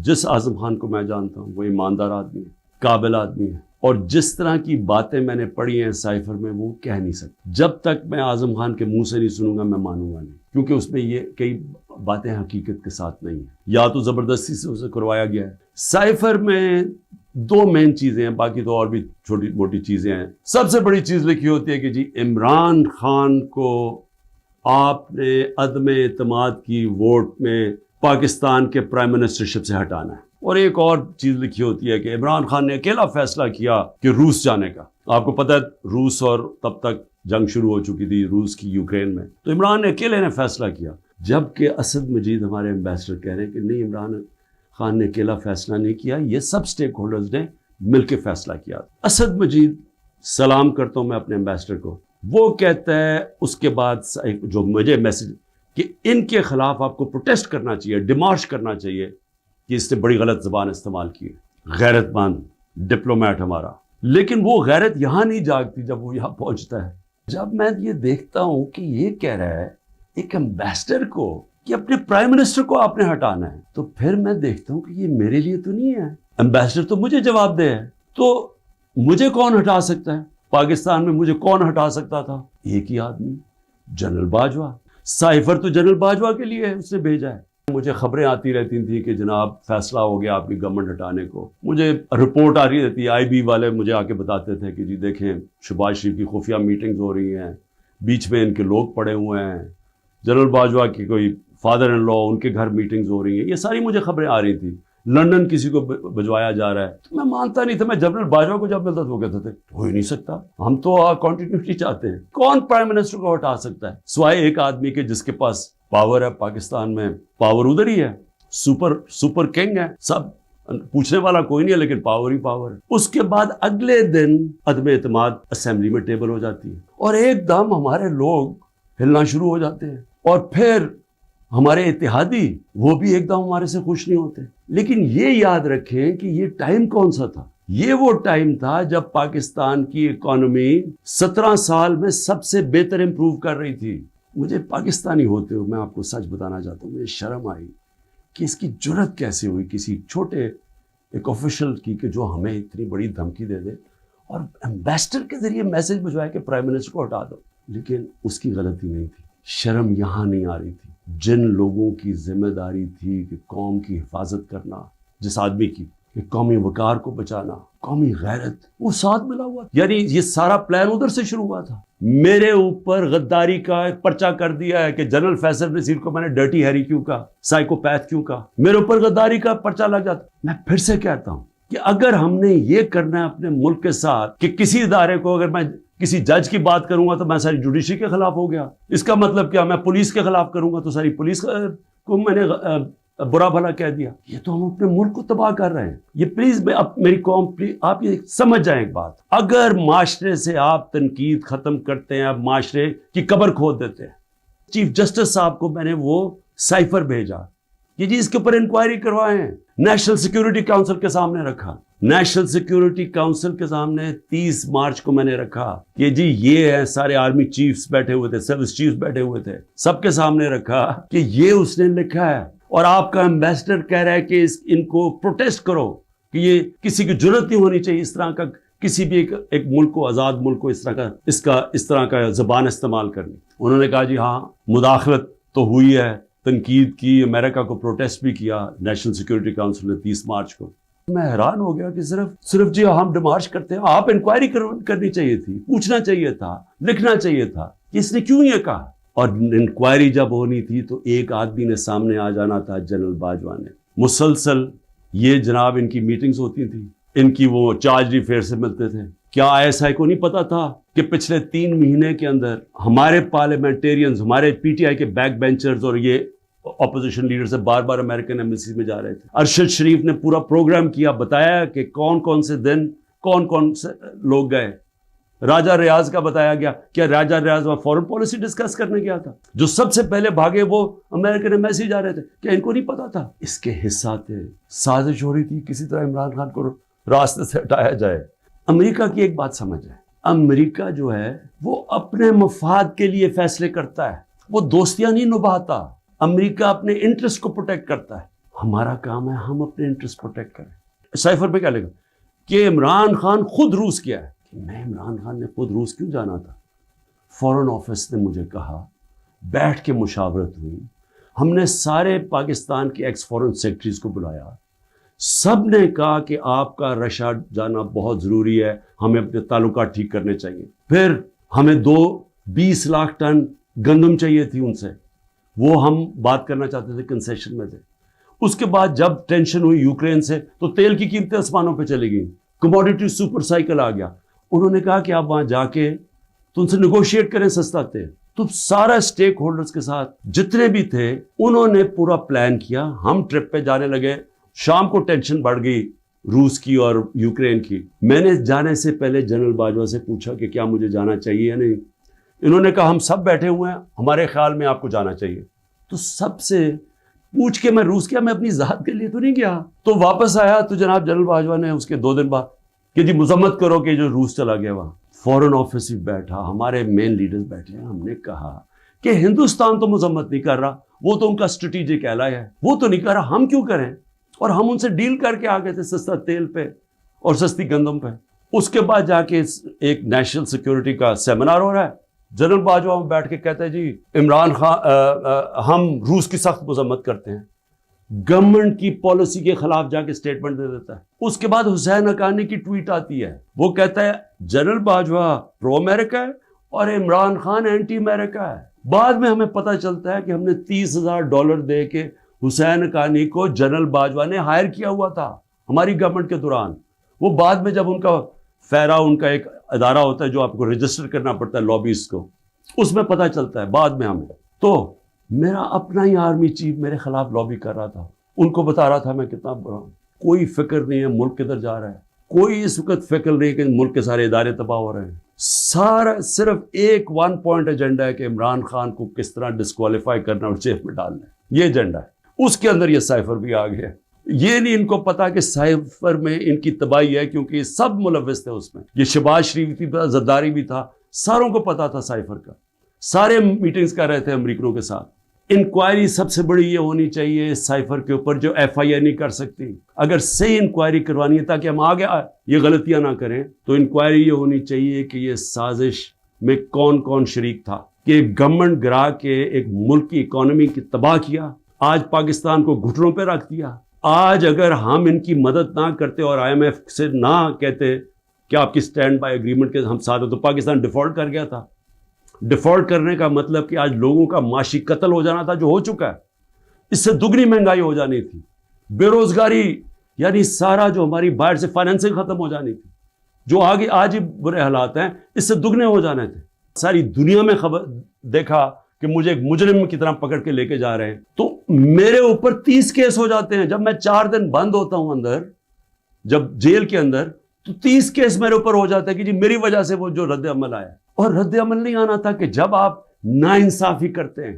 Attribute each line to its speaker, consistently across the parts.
Speaker 1: جس اعظم خان کو میں جانتا ہوں وہ ایماندار آدمی ہے، قابل آدمی ہے، اور جس طرح کی باتیں میں نے پڑھی ہیں سائفر میں وہ کہہ نہیں سکتا۔ جب تک میں اعظم خان کے منہ سے نہیں سنوں گا میں مانوں گا نہیں، کیونکہ اس میں یہ کئی باتیں حقیقت کے ساتھ نہیں ہیں، یا تو زبردستی سے اسے کروایا گیا ہے۔ سائفر میں دو مین چیزیں ہیں، باقی تو اور بھی چھوٹی موٹی چیزیں ہیں۔ سب سے بڑی چیز لکھی ہوتی ہے کہ جی عمران خان کو آپ نے عدم اعتماد کی ووٹ میں پاکستان کے پرائم منسٹرشپ سے ہٹانا ہے، اور ایک اور چیز لکھی ہوتی ہے کہ عمران خان نے اکیلا فیصلہ کیا کہ روس جانے کا۔ آپ کو پتہ ہے روس اور تب تک جنگ شروع ہو چکی تھی روس کی یوکرین میں، تو عمران نے اکیلے نے فیصلہ کیا، جبکہ اسد مجید ہمارے ایمبیسڈر کہہ رہے ہیں کہ نہیں، عمران خان نے اکیلا فیصلہ نہیں کیا، یہ سب سٹیک ہولڈرز نے مل کے فیصلہ کیا۔ اسد مجید، سلام کرتا ہوں میں اپنے ایمبیسڈر کو، وہ کہتا ہے اس کے بعد جو مجھے میسج کہ ان کے خلاف آپ کو پروٹیسٹ کرنا چاہیے، ڈیمارش کرنا چاہیے کہ اس نے بڑی غلط زبان استعمال کی ہے۔ غیرت مند ڈپلومیٹ ہمارا، لیکن وہ غیرت یہاں نہیں جاگتی جب وہ یہاں پہنچتا ہے۔ جب میں یہ دیکھتا ہوں کہ یہ کہہ رہا ہے ایک ایمبیسڈر کو کہ اپنے پرائم منسٹر کو آپ نے ہٹانا ہے، تو پھر میں دیکھتا ہوں کہ یہ میرے لیے تو نہیں ہے، ایمبیسڈر تو مجھے جواب دے ہے، تو مجھے کون ہٹا سکتا ہے؟ پاکستان میں مجھے کون ہٹا سکتا تھا؟ ایک ہی آدمی، جنرل باجوہ۔ سائفر تو جنرل باجوہ کے لیے ہے، اس نے بھیجا ہے۔ مجھے خبریں آتی رہتی تھیں کہ جناب فیصلہ ہو گیا آپ کی گورنمنٹ ہٹانے کو، مجھے رپورٹ آ رہی رہتی، آئی بی والے مجھے آ کے بتاتے تھے کہ جی دیکھیں شہباز شریف کی خفیہ میٹنگز ہو رہی ہیں، بیچ میں ان کے لوگ پڑے ہوئے ہیں، جنرل باجوہ کی کوئی فادر ان لا ان کے گھر میٹنگز ہو رہی ہیں، یہ ساری مجھے خبریں آ رہی تھیں۔ لندن کسی کو بھجوایا جا رہا ہے، تو میں مانتا نہیں تھا۔ میں جنرل باجوہ کو جب ملتا تو وہ کہتے تھے ہو ہی نہیں سکتا، ہم تو کنٹینیوٹی چاہتے ہیں۔ کون پرائم منسٹر کو ہٹا سکتا ہے سوائے ایک آدمی کے جس کے پاس پاور ہے؟ پاکستان میں پاور ادھر ہی ہے، سپر کنگ ہے، سب پوچھنے والا کوئی نہیں ہے، لیکن پاور ہی پاور ہے۔ اس کے بعد اگلے دن عدم اعتماد اسمبلی میں ٹیبل ہو جاتی ہے، اور ایک دم ہمارے لوگ ہلنا شروع ہو جاتے ہیں، اور پھر ہمارے اتحادی وہ بھی ایک دم ہمارے سے خوش نہیں ہوتے۔ لیکن یہ یاد رکھیں کہ یہ ٹائم کون سا تھا؟ یہ وہ ٹائم تھا جب پاکستان کی اکانومی 17 سال میں سب سے بہتر امپروو کر رہی تھی۔ مجھے پاکستانی ہوتے ہوئے میں آپ کو سچ بتانا چاہتا ہوں، مجھے شرم آئی کہ اس کی جرت کیسے ہوئی کسی چھوٹے ایک آفیشل کی کہ جو ہمیں اتنی بڑی دھمکی دے دے اور ایمبیسڈر کے ذریعے میسج بھجوائے کہ پرائم منسٹر کو ہٹا دو۔ لیکن اس کی غلطی نہیں تھی، شرم یہاں نہیں آ رہی تھی۔ جن لوگوں کی ذمہ داری تھی کہ قوم کی حفاظت کرنا، جس آدمی کی کہ قومی وقار کو بچانا، قومی غیرت، وہ ساتھ ملا ہوا تھا۔ یعنی یہ سارا پلان ادھر سے شروع ہوا تھا۔ میرے اوپر غداری کا ایک پرچہ کر دیا ہے کہ جنرل فیصل نذیر کو میں نے ڈرٹی ہیری کیوں کہا، سائیکوپیتھ کیوں کہا، میرے اوپر غداری کا پرچہ لگ جاتا۔ میں پھر سے کہتا ہوں کہ اگر ہم نے یہ کرنا ہے اپنے ملک کے ساتھ کہ کسی ادارے کو، اگر میں کسی جج کی بات کروں گا تو میں ساری جوڈیشری کے خلاف ہو گیا، اس کا مطلب کیا؟ میں پولیس کے خلاف کروں گا تو ساری پولیس کو میں نے برا بھلا کہہ دیا۔ یہ تو ہم اپنے ملک کو تباہ کر رہے ہیں۔ یہ پلیز میری قوم، آپ یہ سمجھ جائیں ایک بات، اگر معاشرے سے آپ تنقید ختم کرتے ہیں، آپ معاشرے کی قبر کھود دیتے ہیں۔ چیف جسٹس صاحب کو میں نے وہ سائفر بھیجا کہ جی اس کے اوپر انکوائری کروائیں، نیشنل سیکیورٹی کاؤنسل کے سامنے رکھا، نیشنل سیکیورٹی کاؤنسل کے سامنے 30 مارچ کو میں نے رکھا کہ جی یہ ہے، سارے آرمی چیفز بیٹھے ہوئے تھے، سروس چیفز بیٹھے ہوئے تھے، سب کے سامنے رکھا کہ یہ اس نے لکھا ہے، اور آپ کا ایمبیسڈر کہہ رہا ہے کہ ان کو پروٹیسٹ کرو کہ یہ کسی کی جرت نہیں ہونی چاہیے اس طرح کا، کسی بھی ایک ملک کو، آزاد ملک کو اس طرح کا زبان استعمال کرنی۔ انہوں نے کہا جی ہاں مداخلت تو ہوئی ہے، تنقید کی، امریکہ کو پروٹیسٹ بھی کیا نیشنل سیکیورٹی کاؤنسل نے 30 مارچ کو۔ میں حیران ہو گیا کہ صرف جی ہم ڈیمارش کرتے ہیں، آپ انکوائری کرنی چاہیے تھی، پوچھنا چاہیے تھا، لکھنا چاہیے تھا کہ اس نے کیوں یہ کہا۔ اور انکوائری جب ہونی تھی تو ایک آدمی نے سامنے آ جانا تھا، جنرل باجوہ نے۔ مسلسل یہ جناب ان کی میٹنگز ہوتی تھی، ان کی وہ چارج افیئر سے ملتے تھے۔ کیا ISI کو نہیں پتا تھا کہ پچھلے 3 مہینے کے اندر ہمارے پارلیمنٹیرینز، ہمارے PTI کے بیک بینچرز اور یہ اپوزیشن لیڈر سے بار بار امریکن ایمبیسی میں جا رہے تھے۔ ارشد شریف نے پورا پروگرام کیا، بتایا کہ کون سے دن کون سے لوگ گئے۔ راجہ ریاض کا بتایا گیا، کیا راجہ ریاض وہ فورن پالیسی ڈسکس کرنے گیا تھا؟ جو سب سے پہلے بھاگے وہ امریکن ایمبیسی جا رہے تھے، کیا ان کو نہیں پتا تھا؟ اس کے حصہ تھے، سازش ہو رہی تھی کسی طرح عمران خان کو راستے سے ہٹایا جائے۔ امریکہ کی ایک بات سمجھ ہے، امریکہ جو ہے وہ اپنے مفاد کے لیے فیصلے کرتا ہے، وہ دوستیاں نہیں نبھاتا۔ امریکہ اپنے انٹرسٹ کو پروٹیکٹ کرتا ہے۔ ہمارا کام ہے ہم اپنے انٹرسٹ پروٹیکٹ کریں. سائفر پہ کیا لکھا کہ عمران خان خود روس گیا ہے. میں عمران خان نے خود روس کیوں جانا تھا؟ فورن آفس نے مجھے کہا, بیٹھ کے مشاورت ہوئی, ہم نے سارے پاکستان کے ایکس فورن سیکرٹریز کو بلایا, سب نے کہا کہ آپ کا رشیا جانا بہت ضروری ہے, ہمیں اپنے تعلقات ٹھیک کرنے چاہیے. پھر ہمیں 20 لاکھ ٹن گندم چاہیے تھی ان سے, وہ ہم بات کرنا چاہتے تھے, کنسیشن میں تھے. اس کے بعد جب ٹینشن ہوئی یوکرین سے تو تیل کی قیمتیں آسمانوں پہ چلی گئیں, کموڈیٹی سپر سائیکل آ گیا. انہوں نے کہا کہ آپ وہاں جا کے تو ان سے نیگوشیٹ کریں سستا تیل. تو سارا سٹیک ہولڈرز کے ساتھ جتنے بھی تھے انہوں نے پورا پلان کیا. ہم ٹرپ پہ جانے لگے, شام کو ٹینشن بڑھ گئی روس کی اور یوکرین کی. میں نے جانے سے پہلے جنرل باجوہ سے پوچھا کہ کیا مجھے جانا چاہیے یا نہیں. انہوں نے کہا ہم سب بیٹھے ہوئے ہیں, ہمارے خیال میں آپ کو جانا چاہیے. تو سب سے پوچھ کے میں روس گیا, میں اپنی ذات کے لیے تو نہیں گیا. تو واپس آیا تو جناب جنرل باجوہ نے اس کے 2 دن بعد کہ جی مذمت کرو کہ جو روس چلا گیا وہاں. فورن آفس ہی بیٹھا, ہمارے مین لیڈرز بیٹھے ہیں. ہم نے کہا کہ ہندوستان تو مذمت نہیں کر رہا, وہ تو ان کا اسٹریٹجک ایلائی ہے, وہ تو نہیں کر رہا, ہم کیوں کریں؟ اور ہم ان سے ڈیل کر کے آ گئے تھے سستا تیل پہ اور سستی گندم پہ. اس کے بعد جا کے ایک نیشنل سیکیورٹی کا سیمینار ہو رہا ہے, جنرل باجوہ بیٹھ کے کہتے ہیں جی عمران خان ہم روس کی سخت مذمت کرتے ہیں. گورنمنٹ کی پالیسی کے خلاف جا کے سٹیٹمنٹ دے دیتا ہے. اس کے بعد حسین حقانی کی ٹویٹ آتی ہے, وہ کہتا ہے جنرل باجوہ پرو امریکہ ہے اور عمران خان اینٹی امریکہ ہے. بعد میں ہمیں پتہ چلتا ہے کہ ہم نے $30,000 دے کے حسین حقانی کو جنرل باجوہ نے ہائر کیا ہوا تھا ہماری گورنمنٹ کے دوران. وہ بعد میں جب ان کا فیرا, ان کا ایک ادارہ ہوتا ہے جو آپ کو رجسٹر کرنا پڑتا ہے لابیز کو, اس میں پتہ چلتا ہے بعد میں ہمیں. تو میرا اپنا ہی آرمی چیف میرے خلاف لابی کر رہا تھا, ان کو بتا رہا تھا میں کتنا برا ہوں. کوئی فکر نہیں ہے ملک کدھر جا رہا ہے, کوئی اس وقت فکر نہیں کہ ملک کے سارے ادارے تباہ ہو رہے ہیں. سارا صرف ایک 1 پوائنٹ ایجنڈا ہے کہ عمران خان کو کس طرح ڈسکوالیفائی کرنا اور جیل میں ڈالنا ہے, یہ ایجنڈا ہے. اس کے اندر یہ سائفر بھی آ گیا. یہ نہیں ان کو پتا کہ سائفر میں ان کی تباہی ہے, کیونکہ یہ سب ملوث تھے اس میں. یہ شہباز شریف بھی تھا, زرداری بھی تھا, ساروں کو پتا تھا سائفر کا. سارے میٹنگز کر رہے تھے امریکنوں کے ساتھ. انکوائری سب سے بڑی یہ ہونی چاہیے سائفر کے اوپر جو FIR نہیں کر سکتی. اگر صحیح انکوائری کروانی ہے تاکہ ہم آگے یہ غلطیاں نہ کریں, تو انکوائری یہ ہونی چاہیے کہ یہ سازش میں کون کون شریک تھا کہ گورنمنٹ گرا کے ایک ملک کی اکانومی کی تباہ کیا, آج پاکستان کو گھٹنوں پہ رکھ دیا. آج اگر ہم ان کی مدد نہ کرتے اور IMF سے نہ کہتے کہ آپ کی سٹینڈ بائی ایگریمنٹ کے ہم ساتھ ہیں, تو پاکستان ڈیفالٹ کر گیا تھا. ڈیفالٹ کرنے کا مطلب کہ آج لوگوں کا معاشی قتل ہو جانا تھا, جو ہو چکا ہے. اس سے دگنی مہنگائی ہو جانی تھی, بے روزگاری یعنی سارا جو ہماری باہر سے فائنینسنگ ختم ہو جانی تھی, جو آگے آج ہی برے حالات ہیں اس سے دگنے ہو جانے تھے. ساری دنیا میں خبر دیکھا کہ مجھے ایک مجرم کی طرح پکڑ کے لے کے جا رہے ہیں, تو میرے اوپر 30 کیس ہو جاتے ہیں. جب میں 4 دن بند ہوتا ہوں اندر, جب جیل کے اندر, تو 30 کیس میرے اوپر ہو جاتا ہے کہ جی میری وجہ سے وہ جو رد عمل آیا. اور رد عمل نہیں آنا تھا کہ جب آپ ناانصافی کرتے ہیں,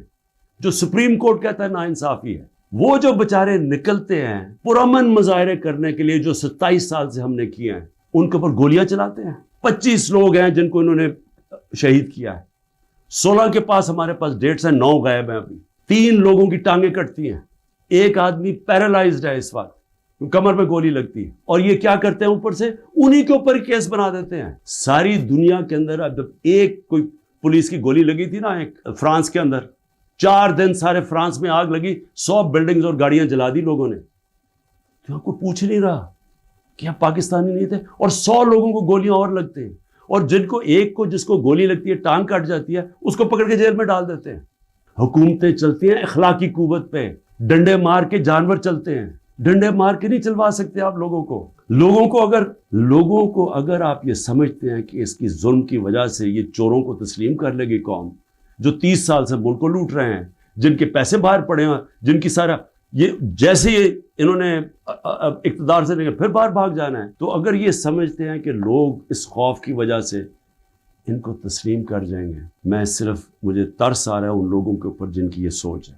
Speaker 1: جو سپریم کورٹ کہتا ہے ناانصافی ہے, وہ جو بچارے نکلتے ہیں پرامن مظاہرے کرنے کے لیے جو 27 سال سے ہم نے کیے ہیں, ان کے اوپر گولیاں چلاتے ہیں. 25 لوگ ہیں جن کو انہوں نے شہید کیا ہے, 16 کے پاس ہمارے پاس ڈیٹس ہیں, 9 غائب ہیں ابھی. 3 لوگوں کی ٹانگیں کٹتی ہیں, ایک آدمی پیرالائزڈ ہے اس وقت, کمر میں گولی لگتی ہے. اور یہ کیا کرتے ہیں, اوپر سے انہی کے اوپر کیس بنا دیتے ہیں. ساری دنیا کے اندر اب ایک کوئی پولیس کی گولی لگی تھی نا ایک فرانس کے اندر, 4 دن سارے فرانس میں آگ لگی, 100 بلڈنگز اور گاڑیاں جلا دی لوگوں نے. تو یہاں کوئی پوچھ نہیں رہا کہ آپ پاکستانی نہیں تھے, اور 100 لوگوں کو گولیاں اور لگتے ہیں, اور جن کو ایک کو جس کو گولی لگتی ہے ٹانگ کٹ جاتی ہے اس کو پکڑ کے جیل میں ڈال دیتے ہیں. حکومتیں چلتی ہیں اخلاقی قوت پہ, ڈنڈے مار کے جانور چلتے ہیں, ڈنڈے مار کے نہیں چلوا سکتے آپ لوگوں کو اگر آپ یہ سمجھتے ہیں کہ اس کی ظلم کی وجہ سے یہ چوروں کو تسلیم کر لے گی قوم, جو 30 سال سے ملک کو لوٹ رہے ہیں, جن کے پیسے باہر پڑے ہیں, جن کی سارا یہ جیسے انہوں نے اقتدار سے لے پھر باہر بھاگ جانا ہے, تو اگر یہ سمجھتے ہیں کہ لوگ اس خوف کی وجہ سے ان کو تسلیم کر جائیں گے, مجھے ترس آ رہا ہے ان لوگوں کے اوپر جن کی یہ سوچ ہے.